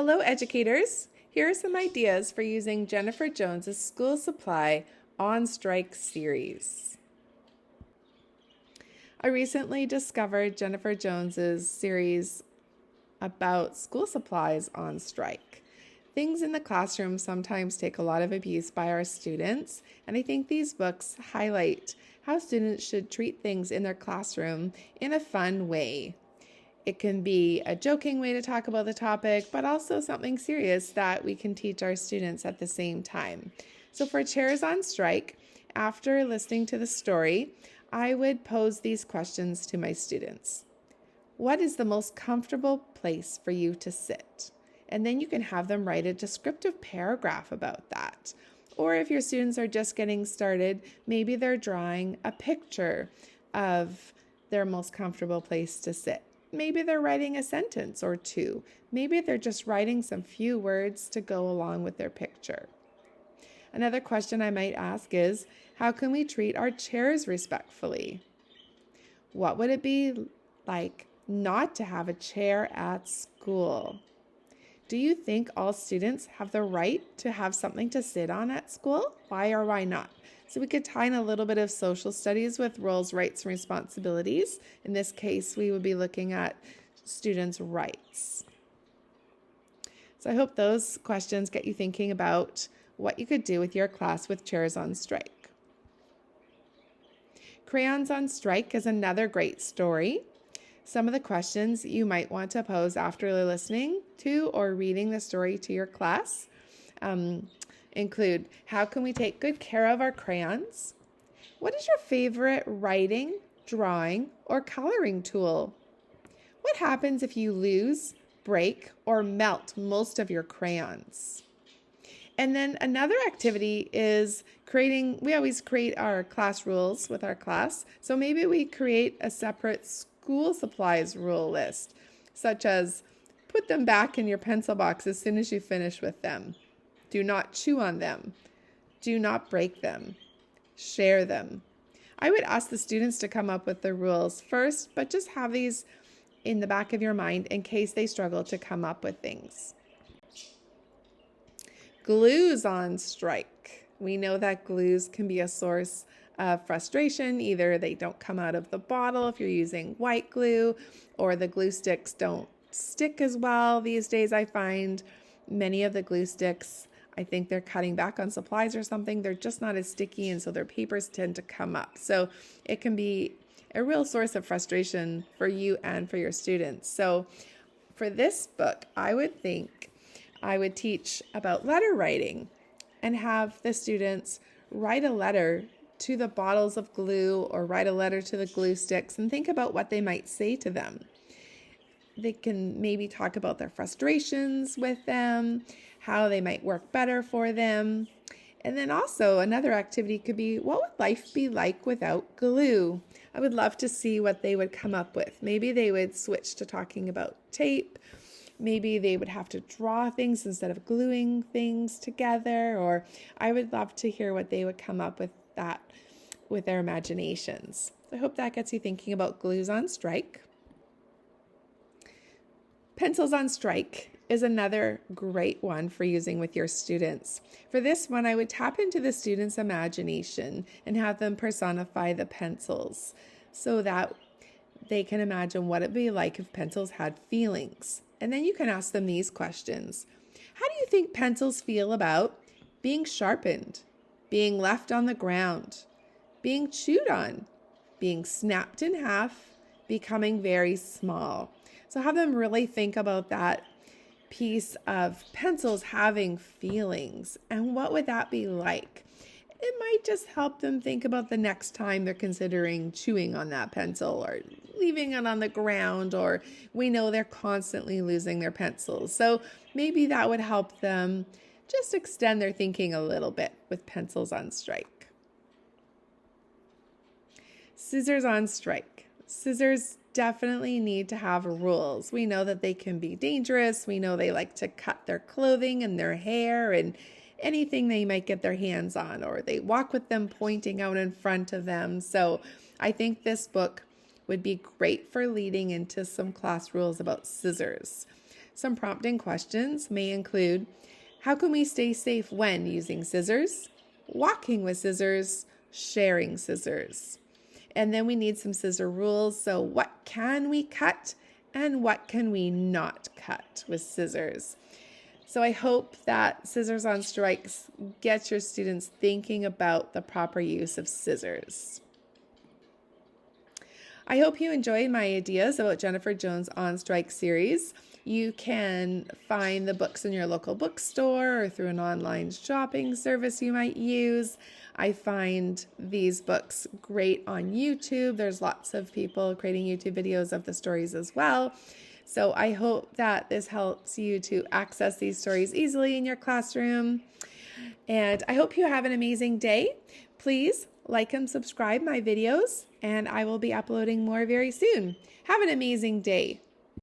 Hello, educators. Here are some ideas for using Jennifer Jones's School Supply On Strike series. I recently discovered Jennifer Jones's series about school supplies on strike. Things in the classroom sometimes take a lot of abuse by our students, and I think these books highlight how students should treat things in their classroom in a fun way. It can be a joking way to talk about the topic, but also something serious that we can teach our students at the same time. So for Chairs on Strike, after listening to the story, I would pose these questions to my students. What is the most comfortable place for you to sit? And then you can have them write a descriptive paragraph about that. Or if your students are just getting started, maybe they're drawing a picture of their most comfortable place to sit. Maybe they're writing a sentence or two. Maybe they're just writing some few words to go along with their picture. Another question I might ask is, how can we treat our chairs respectfully? What would it be like not to have a chair at school? Do you think all students have the right to have something to sit on at school? Why or why not? So we could tie in a little bit of social studies with roles, rights, and responsibilities. In this case, we would be looking at students' rights. So I hope those questions get you thinking about what you could do with your class with Chairs on Strike. Crayons on Strike is another great story. Some of the questions you might want to pose after listening to or reading the story to your class include, how can we take good care of our crayons? What is your favorite writing, drawing, or coloring tool? What happens if you lose, break, or melt most of your crayons? And then another activity is we always create our class rules with our class. So maybe we create a separate school supplies rule list, such as put them back in your pencil box as soon as you finish with them. Do not chew on them. Do not break them. Share them. I would ask the students to come up with the rules first, but just have these in the back of your mind in case they struggle to come up with things. Glues on strike. We know that glues can be a source of frustration. Either they don't come out of the bottle if you're using white glue, or the glue sticks don't stick as well these days. I find many of the glue sticks, I think they're cutting back on supplies or something. They're just not as sticky, and so their papers tend to come up. So it can be a real source of frustration for you and for your students. So for this book, I would think I would teach about letter writing and have the students write a letter to the bottles of glue or write a letter to the glue sticks and think about what they might say to them. They can maybe talk about their frustrations with them, how they might work better for them. And then also another activity could be, what would life be like without glue? I would love to see what they would come up with. Maybe they would switch to talking about tape. Maybe they would have to draw things instead of gluing things together. Or I would love to hear what they would come up with that with their imaginations. I hope that gets you thinking about glues on strike. Pencils on strike is another great one for using with your students. For this one, I would tap into the students' imagination and have them personify the pencils so that they can imagine what it'd be like if pencils had feelings. And then you can ask them these questions. How do you think pencils feel about being sharpened, being left on the ground, being chewed on, being snapped in half, becoming very small? So have them really think about that piece of pencils having feelings and what would that be like? It might just help them think about the next time they're considering chewing on that pencil or leaving it on the ground, or we know they're constantly losing their pencils. So maybe that would help them just extend their thinking a little bit with pencils on strike. Scissors on strike. Scissors definitely need to have rules. We know that they can be dangerous. We know they like to cut their clothing and their hair and anything they might get their hands on, or they walk with them pointing out in front of them. So I think this book would be great for leading into some class rules about scissors. Some prompting questions may include, how can we stay safe when using scissors, walking with scissors, sharing scissors? And then we need some scissor rules. So what can we cut and what can we not cut with scissors? So I hope that Scissors on Strikes gets your students thinking about the proper use of scissors. I hope you enjoyed my ideas about Jennifer Jones on Strike series. You can find the books in your local bookstore or through an online shopping service you might use. I find these books great on YouTube. There's lots of people creating YouTube videos of the stories as well. So I hope that this helps you to access these stories easily in your classroom. And I hope you have an amazing day. Please like and subscribe my videos, and I will be uploading more very soon. Have an amazing day.